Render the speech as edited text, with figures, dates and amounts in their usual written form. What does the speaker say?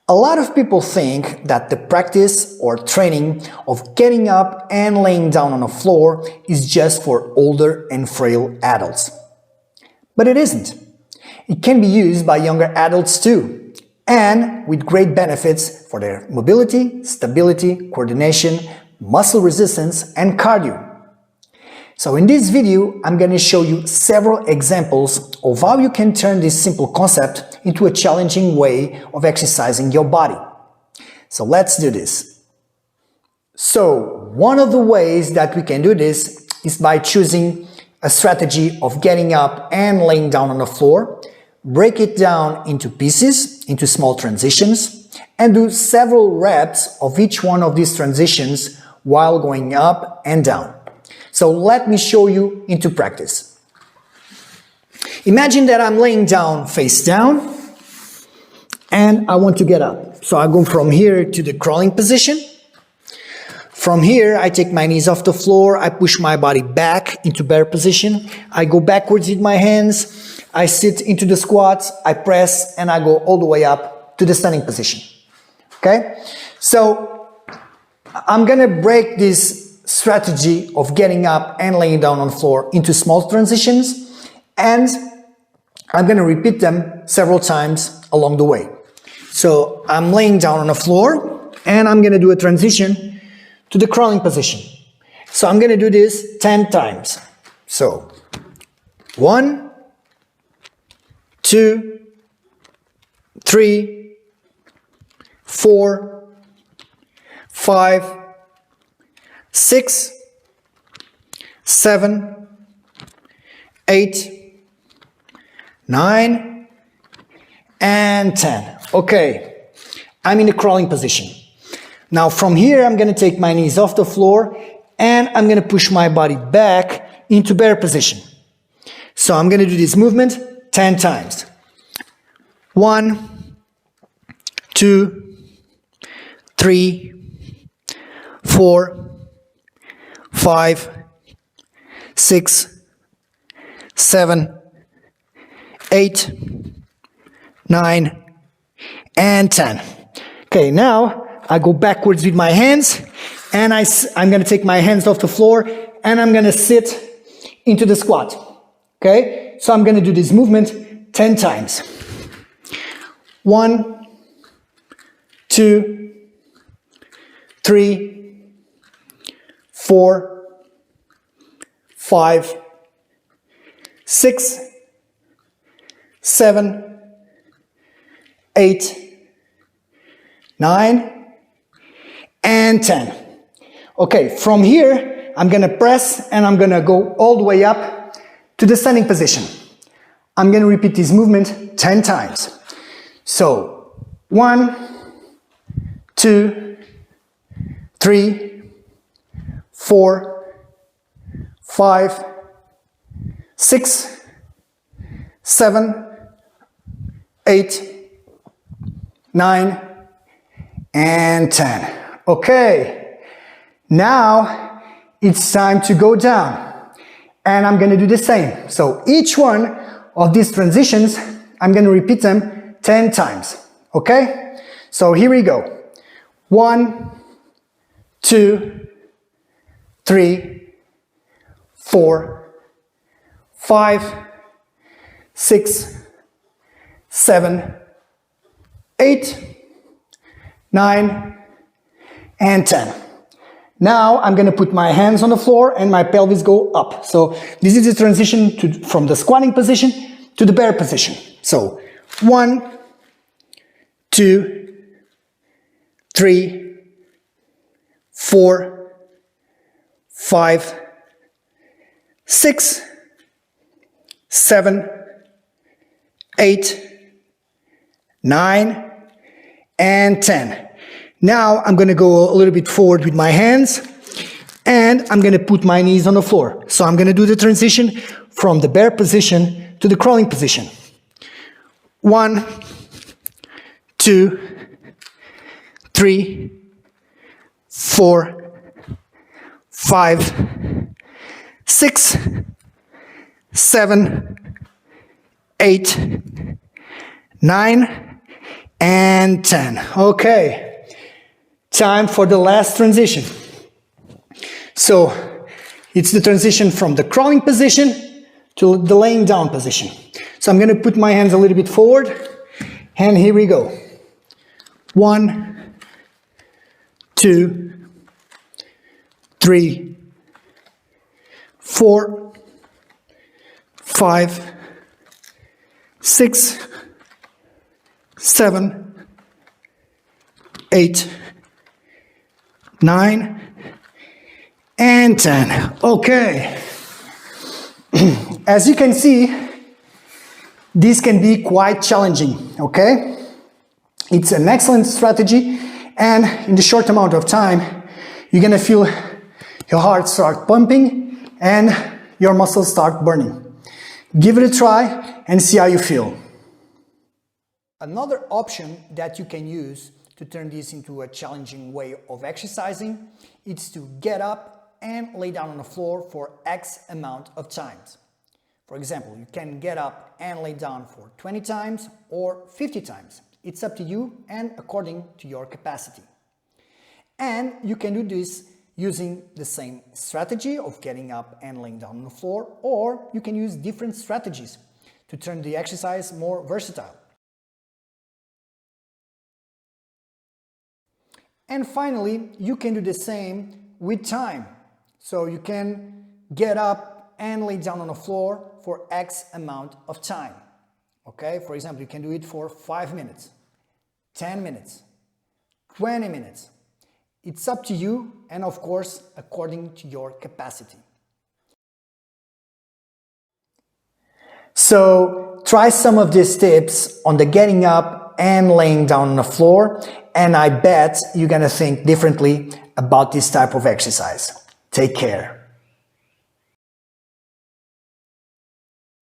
A lot of people think that the practice or training of getting up and laying down on a floor is just for older and frail adults. But it isn't. It can be used by younger adults too, and with great benefits for their mobility, stability, coordination, muscle resistance, and cardio. So in this video, I'm going to show you several examples of how you can turn this simple concept into a challenging way of exercising your body. So let's do this. So one of the ways that we can do this is by choosing a strategy of getting up and laying down on the floor, break it down into pieces, into small transitions, and do several reps of each one of these transitions while going up and down. So let me show you into practice. Imagine that I'm laying down face down and I want to get up. So I go from here to the crawling position. From here, I take my knees off the floor, I push my body back into bear position. I go backwards with my hands, I sit into the squats, I press, and I go all the way up to the standing position. Okay? So I'm gonna break this strategy of getting up and laying down on the floor into small transitions, and I'm going to repeat them several times along the way. So I'm laying down on the floor and I'm going to do a transition to the crawling position. So I'm going to do this 10 times. So 1, 2, 3, 4, 5, 6, 7, 8, 9, and 10. Okay, I'm in the crawling position. Now from here, I'm going to take my knees off the floor and I'm going to push my body back into bear position. So I'm going to do this movement 10 times. 1, 2, 3, 4, 5, 6, 7, 8, 9, and 10. Okay, now I go backwards with my hands and I'm going to take my hands off the floor and I'm going to sit into the squat. Okay, so I'm going to do this movement 10 times. 1, 2, 3, 4, 5, 6, 7, 8, 9, and 10. Okay, from here, I'm going to press and I'm going to go all the way up to the standing position. I'm going to repeat this movement 10 times. So, 1, 2, 3, 4, 5, 6, 7, 8, 9, and 10. Okay, now it's time to go down. And I'm going to do the same. So each one of these transitions, I'm going to repeat them 10 times. Okay? So here we go. 1, 2, 3, 4, 5, 6, 7, 8, 9, and 10. Now I'm going to put my hands on the floor and my pelvis go up. So this is the transition from the squatting position to the bear position. So 1, 2, 3, 4, 5, 6, 7, 8, 9, and 10. Now I'm going to go a little bit forward with my hands and I'm going to put my knees on the floor. So I'm going to do the transition from the bear position to the crawling position. 1, 2, 3, 4, 5, 6, 7, 8, 9, and and 10. Okay, time for the last transition. So it's the transition from the crawling position to the laying down position. So I'm going to put my hands a little bit forward, and here we go. 1, 2, 3, 4, 5, 6, 7, 8, 9, and 10. Okay. As you can see, this can be quite challenging, okay? It's an excellent strategy, and in the short amount of time, you're gonna feel your heart start pumping and your muscles start burning. Give it a try and see how you feel. Another option that you can use to turn this into a challenging way of exercising is to get up and lay down on the floor for X amount of times. For example, you can get up and lay down for 20 times or 50 times. It's up to you and according to your capacity. And you can do this using the same strategy of getting up and laying down on the floor, or you can use different strategies to turn the exercise more versatile. And finally, you can do the same with time. So you can get up and lay down on the floor for X amount of time. Okay, for example, you can do it for 5 minutes, 10 minutes, 20 minutes. It's up to you and of course, according to your capacity. So try some of these tips on the getting up and laying down on the floor, and I bet you're gonna think differently about this type of exercise. Take care.